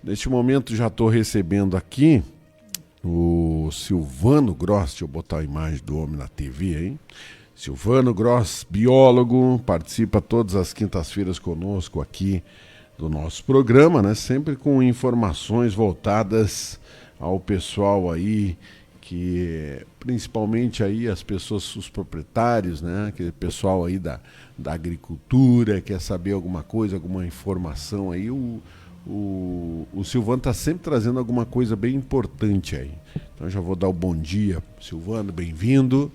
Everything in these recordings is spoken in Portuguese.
Neste momento já estou recebendo aqui o Silvano Gross. Deixa eu botar a imagem do homem na TV, hein? Silvano Gross, biólogo, participa todas as quintas-feiras conosco aqui do nosso programa, né? Sempre com informações voltadas ao pessoal aí, que principalmente aí as pessoas, os proprietários, né? Aquele pessoal aí da agricultura, quer saber alguma coisa, alguma informação aí. O Silvano está sempre trazendo alguma coisa bem importante aí. Então eu já vou dar o bom dia, Silvano, bem-vindo.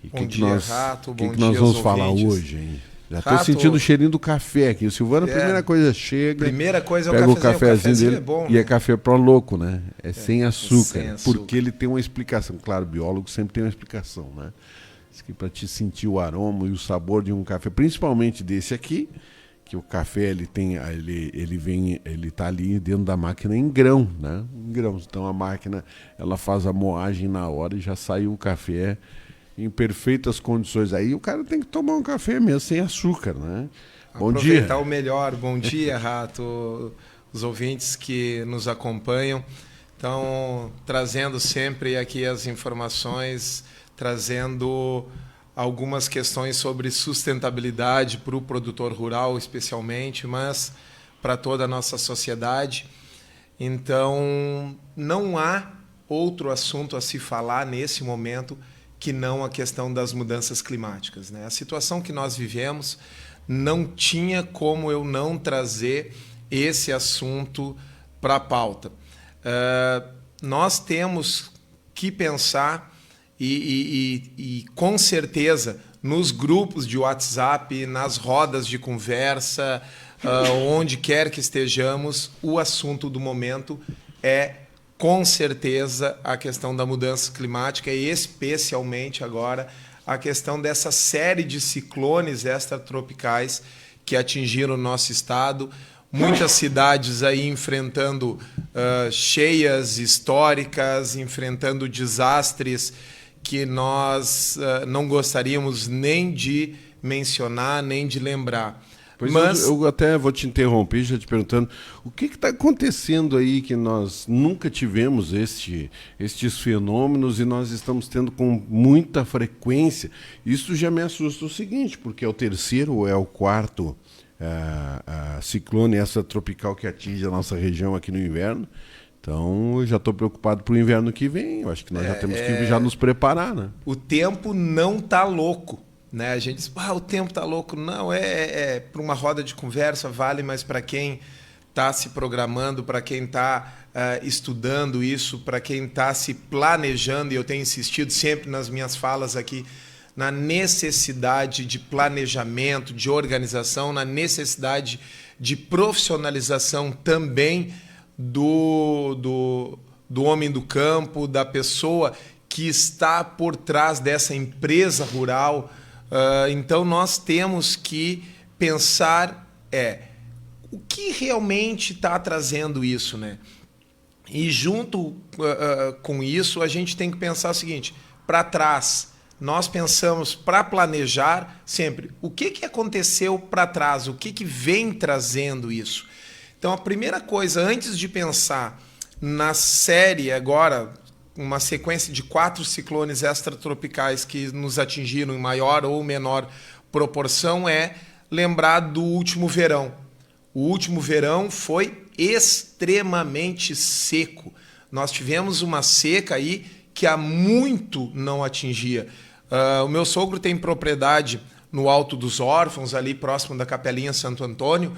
E bom dia, Rato. Bom dia, que nós vamos falar hoje, hein? Já estou sentindo o cheirinho do café aqui. O Silvano, a primeira coisa chega, primeira coisa pega o cafezinho dele é bom, e né? É café pro louco, né? É sem açúcar, sem açúcar. Porque ele tem uma explicação. Claro, o biólogo sempre tem uma explicação, né? Diz que para te sentir o aroma e o sabor de um café, principalmente desse aqui, que o café ele tá ali dentro da máquina em grão, né? Em grãos. Então a máquina ela faz a moagem na hora e já sai o café em perfeitas condições. Aí o cara tem que tomar um café mesmo sem açúcar, né? Bom dia. Aproveitar o melhor. Bom dia, Rato, os ouvintes que nos acompanham. Então, trazendo sempre aqui as informações, trazendo algumas questões sobre sustentabilidade para o produtor rural, especialmente, mas para toda a nossa sociedade. Então, não há outro assunto a se falar nesse momento que não a questão das mudanças climáticas, né? A situação que nós vivemos não tinha como eu não trazer esse assunto para a pauta. Nós temos que pensar e com certeza nos grupos de WhatsApp, nas rodas de conversa, onde quer que estejamos, o assunto do momento é com certeza a questão da mudança climática e especialmente agora a questão dessa série de ciclones extratropicais que atingiram o nosso estado. Muitas cidades aí enfrentando cheias históricas, enfrentando desastres que nós não gostaríamos nem de mencionar, nem de lembrar. Pois mas eu até vou te interromper já te perguntando o que está acontecendo aí que nós nunca tivemos estes fenômenos e nós estamos tendo com muita frequência. Isso já me assusta o seguinte, porque é o terceiro ou é o quarto ciclone extratropical que atinge a nossa região aqui no inverno. Então, eu já estou preocupado para o inverno que vem. Eu acho que nós já temos que já nos preparar, né? O tempo não está louco, né? A gente diz, o tempo está louco. Não, para uma roda de conversa, vale, mas para quem está se programando, para quem está estudando isso, para quem está se planejando, e eu tenho insistido sempre nas minhas falas aqui, na necessidade de planejamento, de organização, na necessidade de profissionalização também do homem do campo, da pessoa que está por trás dessa empresa rural. Então nós temos que pensar o que realmente está trazendo isso, né? E junto com isso a gente tem que pensar o seguinte: para trás nós pensamos para planejar sempre o que aconteceu para trás, o que vem trazendo isso. Então, a primeira coisa, antes de pensar na série agora, uma sequência de 4 ciclones extratropicais que nos atingiram em maior ou menor proporção, é lembrar do último verão. O último verão foi extremamente seco. Nós tivemos uma seca aí que há muito não atingia. O meu sogro tem propriedade no Alto dos Órfãos, ali próximo da Capelinha Santo Antônio,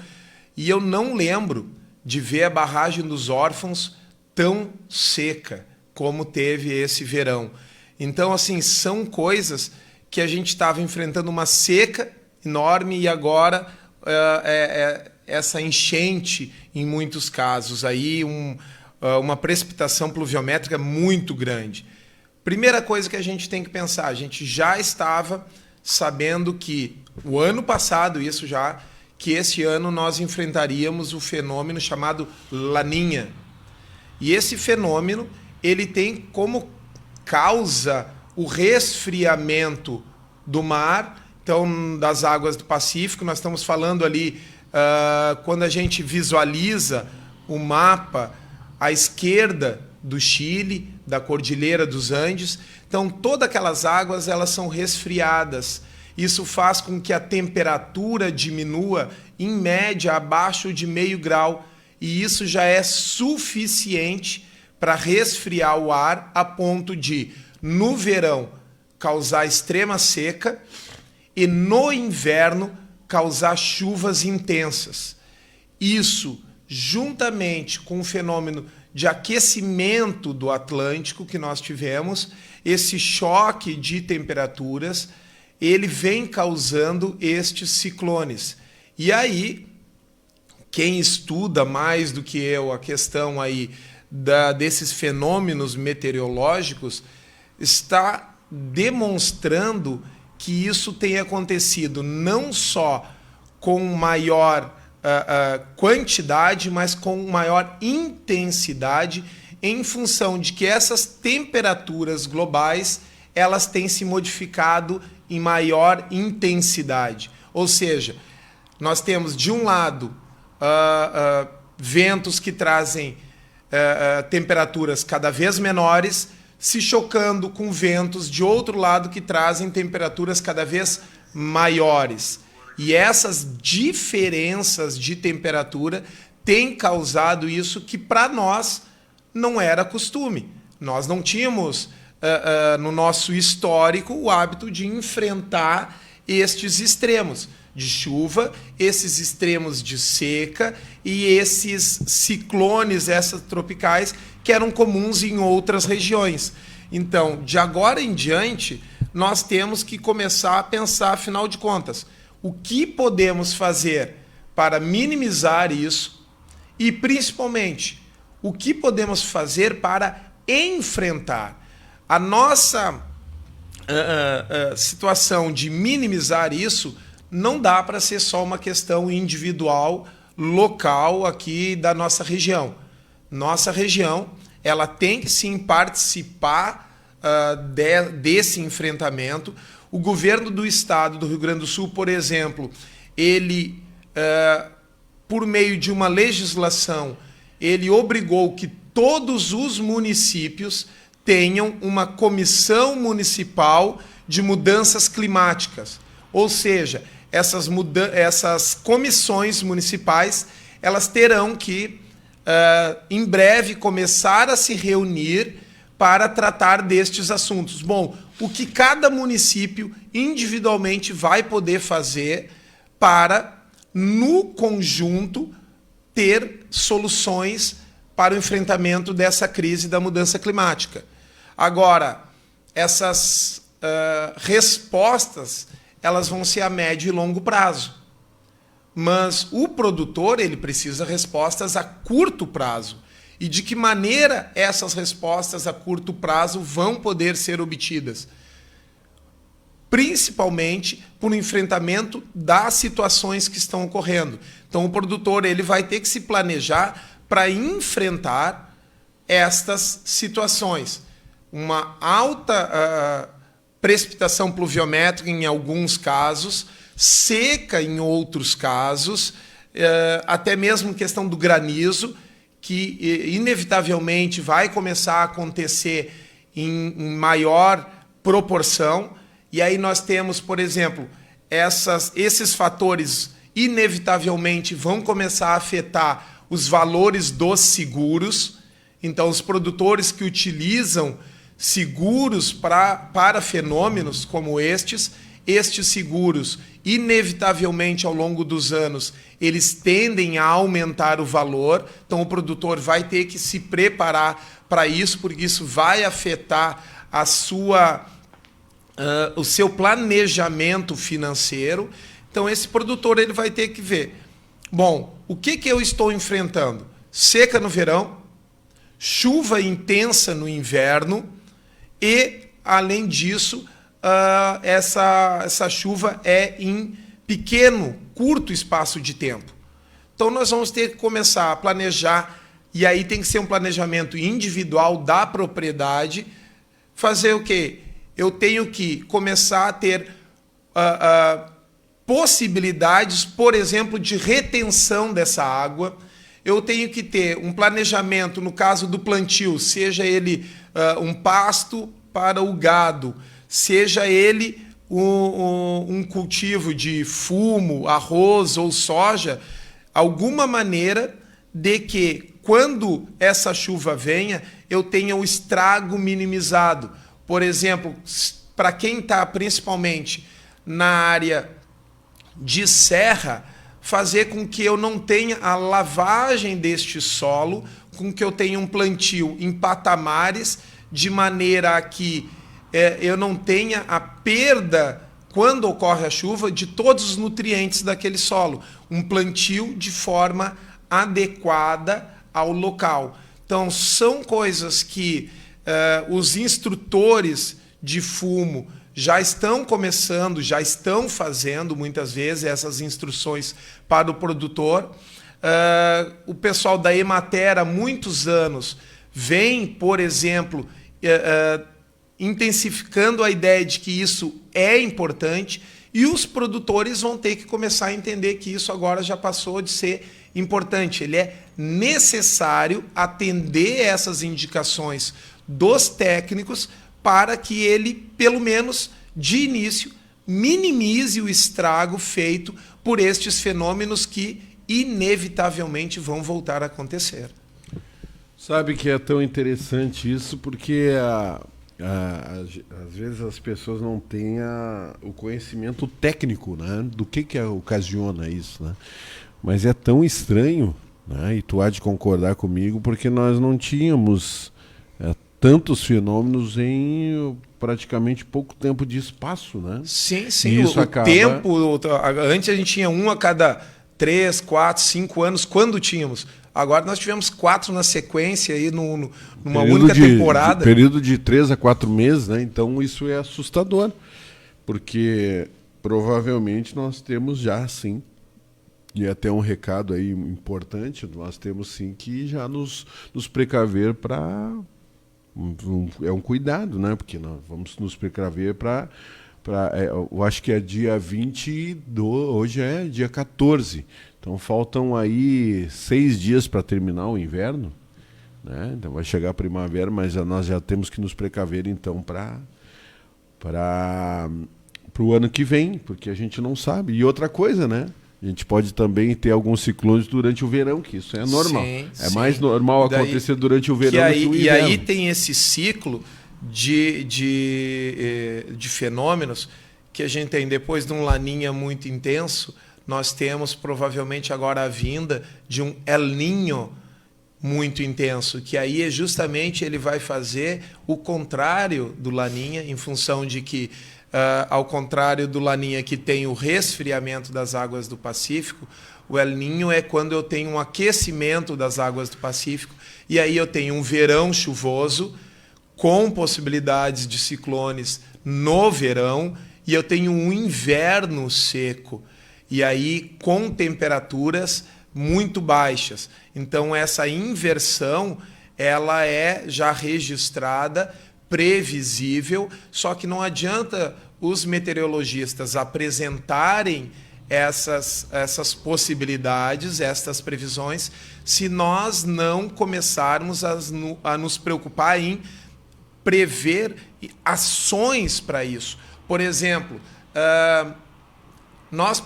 e eu não lembro de ver a barragem dos Órfãos tão seca como teve esse verão. Então, assim, são coisas que a gente estava enfrentando uma seca enorme e agora essa enchente, em muitos casos, aí uma precipitação pluviométrica muito grande. Primeira coisa que a gente tem que pensar, a gente já estava sabendo que o ano passado, que esse ano nós enfrentaríamos o fenômeno chamado Laninha. E esse fenômeno, ele tem como causa o resfriamento do mar, então das águas do Pacífico. Nós estamos falando ali, quando a gente visualiza o mapa à esquerda do Chile, da Cordilheira dos Andes. Então, todas aquelas águas elas são resfriadas. Isso faz com que a temperatura diminua, em média, abaixo de 0,5 grau. E isso já é suficiente para resfriar o ar a ponto de, no verão, causar extrema seca e, no inverno, causar chuvas intensas. Isso, juntamente com o fenômeno de aquecimento do Atlântico que nós tivemos, esse choque de temperaturas, ele vem causando estes ciclones. E aí, quem estuda mais do que eu a questão aí desses fenômenos meteorológicos está demonstrando que isso tem acontecido não só com maior quantidade, mas com maior intensidade, em função de que essas temperaturas globais elas têm se modificado em maior intensidade. Ou seja, nós temos de um lado ventos que trazem temperaturas cada vez menores, se chocando com ventos de outro lado que trazem temperaturas cada vez maiores. E essas diferenças de temperatura têm causado isso que para nós não era costume. Nós não tínhamos, no nosso histórico, o hábito de enfrentar estes extremos de chuva, esses extremos de seca e esses ciclones extratropicais que eram comuns em outras regiões. Então, de agora em diante, nós temos que começar a pensar, afinal de contas, o que podemos fazer para minimizar isso e, principalmente, o que podemos fazer para enfrentar. A nossa situação de minimizar isso não dá para ser só uma questão individual, local aqui da nossa região. Nossa região ela tem que sim participar desse enfrentamento. O governo do estado do Rio Grande do Sul, por exemplo, ele, por meio de uma legislação, ele obrigou que todos os municípios tenham uma comissão municipal de mudanças climáticas. Ou seja, essas comissões municipais elas terão que, em breve, começar a se reunir para tratar destes assuntos. Bom, o que cada município individualmente vai poder fazer para, no conjunto, ter soluções para o enfrentamento dessa crise da mudança climática. Agora, essas respostas elas vão ser a médio e longo prazo. Mas o produtor ele precisa de respostas a curto prazo. E de que maneira essas respostas a curto prazo vão poder ser obtidas? Principalmente por enfrentamento das situações que estão ocorrendo. Então o produtor ele vai ter que se planejar para enfrentar estas situações. Uma alta precipitação pluviométrica em alguns casos, seca em outros casos, até mesmo questão do granizo, que inevitavelmente vai começar a acontecer em maior proporção. E aí nós temos, por exemplo, esses fatores inevitavelmente vão começar a afetar os valores dos seguros. Então, os produtores que utilizam seguros para fenômenos como estes seguros, inevitavelmente, ao longo dos anos, eles tendem a aumentar o valor. Então, o produtor vai ter que se preparar para isso, porque isso vai afetar o seu planejamento financeiro. Então, esse produtor ele vai ter que ver, bom, o que eu estou enfrentando? Seca no verão, chuva intensa no inverno e, além disso, essa chuva é em pequeno, curto espaço de tempo. Então, nós vamos ter que começar a planejar, e aí tem que ser um planejamento individual da propriedade. Fazer o quê? Eu tenho que começar a ter possibilidades, por exemplo, de retenção dessa água. eu tenho que ter um planejamento, no caso do plantio, seja ele um pasto para o gado, seja ele um cultivo de fumo, arroz ou soja, alguma maneira de que, quando essa chuva venha, eu tenha o estrago minimizado. Por exemplo, para quem está principalmente na área de serra, fazer com que eu não tenha a lavagem deste solo, com que eu tenha um plantio em patamares, de maneira a que eu não tenha a perda, quando ocorre a chuva, de todos os nutrientes daquele solo. Um plantio de forma adequada ao local. Então, são coisas que os instrutores de fumo já estão começando, já estão fazendo, muitas vezes, essas instruções para o produtor. O pessoal da Emater, há muitos anos, vem, por exemplo, intensificando a ideia de que isso é importante, e os produtores vão ter que começar a entender que isso agora já passou de ser importante. Ele é necessário atender essas indicações dos técnicos para que ele, pelo menos de início, minimize o estrago feito por estes fenômenos que inevitavelmente vão voltar a acontecer. Sabe que é tão interessante isso porque às vezes as pessoas não têm o conhecimento técnico, né, do que ocasiona isso, né? Mas é tão estranho, né, e tu há de concordar comigo, porque nós não tínhamos tantos fenômenos em praticamente pouco tempo de espaço, né? Sim. E isso Antes a gente tinha um a cada 3, 4, 5 anos, quando tínhamos. Agora nós tivemos 4 na sequência aí numa única temporada. Período de 3 a 4 meses, né? Então isso é assustador, porque provavelmente nós temos já, sim, e até um recado aí importante, nós temos sim que já nos precaver para... É um cuidado, né? Porque nós vamos nos precaver eu acho que é dia 22, hoje é dia 14. Então faltam aí 6 dias para terminar o inverno, né? Então vai chegar a primavera, mas nós já temos que nos precaver então para o ano que vem, porque a gente não sabe. E outra coisa, né? A gente pode também ter alguns ciclones durante o verão, que isso é normal. Sim. Mais normal acontecer durante o verão do que o inverno. E aí tem esse ciclo de fenômenos que a gente tem. Depois de um laninha muito intenso, nós temos provavelmente agora a vinda de um El Niño muito intenso, que aí justamente ele vai fazer o contrário do laninha, em função de que, ao contrário do laninha, que tem o resfriamento das águas do Pacífico, o El Niño é quando eu tenho um aquecimento das águas do Pacífico, e aí eu tenho um verão chuvoso com possibilidades de ciclones no verão, e eu tenho um inverno seco, e aí com temperaturas muito baixas. Então essa inversão, ela é já registrada, previsível, só que não adianta os meteorologistas apresentarem essas possibilidades, estas previsões, se nós não começarmos a nos preocupar em prever ações para isso. Por exemplo, nós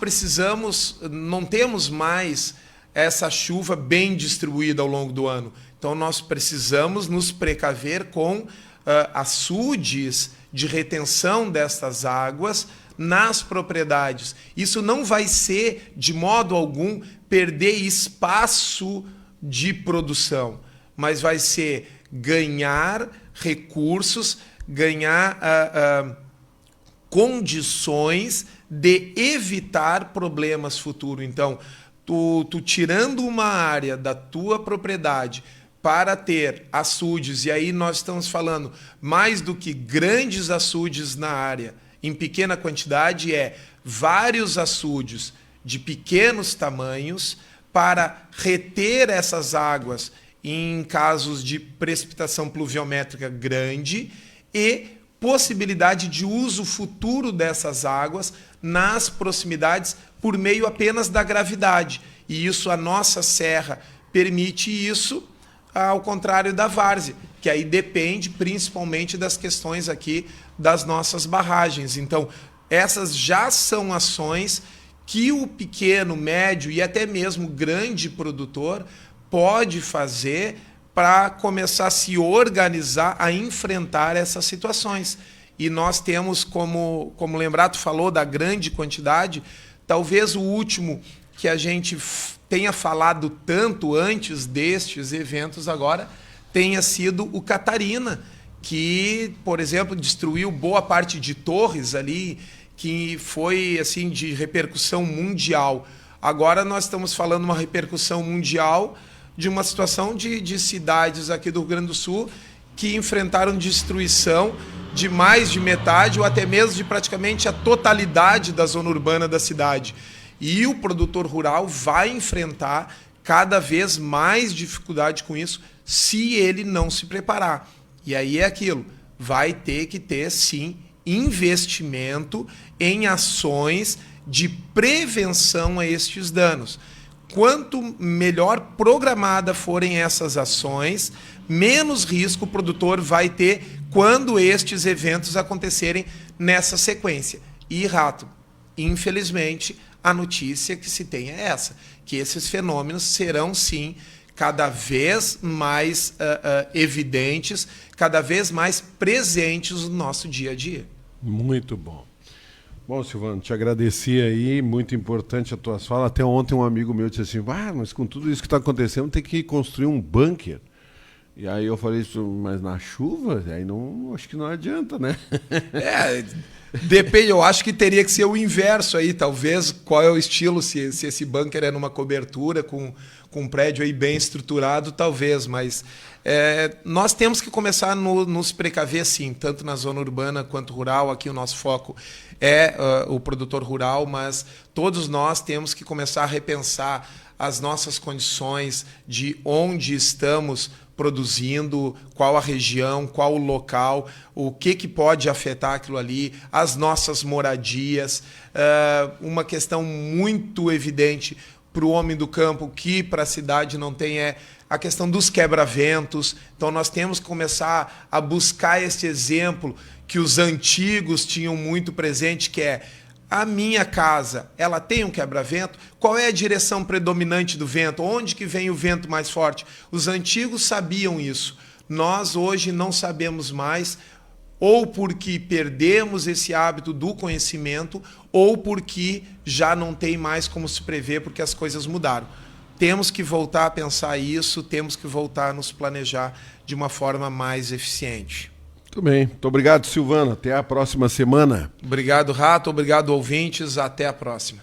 não temos mais essa chuva bem distribuída ao longo do ano. Então nós precisamos nos precaver com açudes de retenção destas águas nas propriedades. Isso não vai ser, de modo algum, perder espaço de produção, mas vai ser ganhar recursos, ganhar condições de evitar problemas futuros. Então, tu tirando uma área da tua propriedade para ter açudes, e aí nós estamos falando mais do que grandes açudes na área, em pequena quantidade, vários açudes de pequenos tamanhos para reter essas águas em casos de precipitação pluviométrica grande e possibilidade de uso futuro dessas águas nas proximidades por meio apenas da gravidade. E isso a nossa serra permite isso, ao contrário da várzea, que aí depende principalmente das questões aqui das nossas barragens. Então, essas já são ações que o pequeno, médio e até mesmo grande produtor pode fazer para começar a se organizar, a enfrentar essas situações. E nós temos, como lembrar, tu falou da grande quantidade, talvez o último que a gente tenha falado tanto antes destes eventos agora tenha sido o Catarina, que, por exemplo, destruiu boa parte de torres ali, que foi assim de repercussão mundial. Agora nós estamos falando uma repercussão mundial de uma situação de cidades aqui do Rio Grande do Sul que enfrentaram destruição de mais de metade ou até mesmo de praticamente a totalidade da zona urbana da cidade. E o produtor rural vai enfrentar cada vez mais dificuldade com isso se ele não se preparar. E aí é aquilo, vai ter que ter, sim, investimento em ações de prevenção a estes danos. Quanto melhor programadas forem essas ações, menos risco o produtor vai ter quando estes eventos acontecerem nessa sequência. E, Rato, infelizmente, a notícia que se tem é essa, que esses fenômenos serão, sim, cada vez mais evidentes, cada vez mais presentes no nosso dia a dia. Muito bom. Bom, Silvano, te agradeci aí, muito importante a tua fala. Até ontem um amigo meu disse assim, mas com tudo isso que está acontecendo tem que construir um bunker. E aí eu falei isso, mas na chuva? Aí não, acho que não adianta, né? Depende, eu acho que teria que ser o inverso aí, talvez, qual é o estilo, se esse bunker é numa cobertura com um prédio aí bem estruturado, talvez, mas nós temos que começar a nos precaver, sim, tanto na zona urbana quanto rural. Aqui o nosso foco é o produtor rural, mas todos nós temos que começar a repensar as nossas condições de onde estamos produzindo, qual a região, qual o local, o que pode afetar aquilo ali, as nossas moradias. Uma questão muito evidente para o homem do campo, que para a cidade não tem, é a questão dos quebra-ventos. Então nós temos que começar a buscar esse exemplo que os antigos tinham muito presente, que é a minha casa, ela tem um quebra-vento? Qual é a direção predominante do vento? Onde que vem o vento mais forte? Os antigos sabiam isso. Nós hoje não sabemos mais, ou porque perdemos esse hábito do conhecimento, ou porque já não tem mais como se prever, porque as coisas mudaram. Temos que voltar a pensar isso, temos que voltar a nos planejar de uma forma mais eficiente. Muito bem. Muito obrigado, Silvano. Até a próxima semana. Obrigado, Rato. Obrigado, ouvintes. Até a próxima.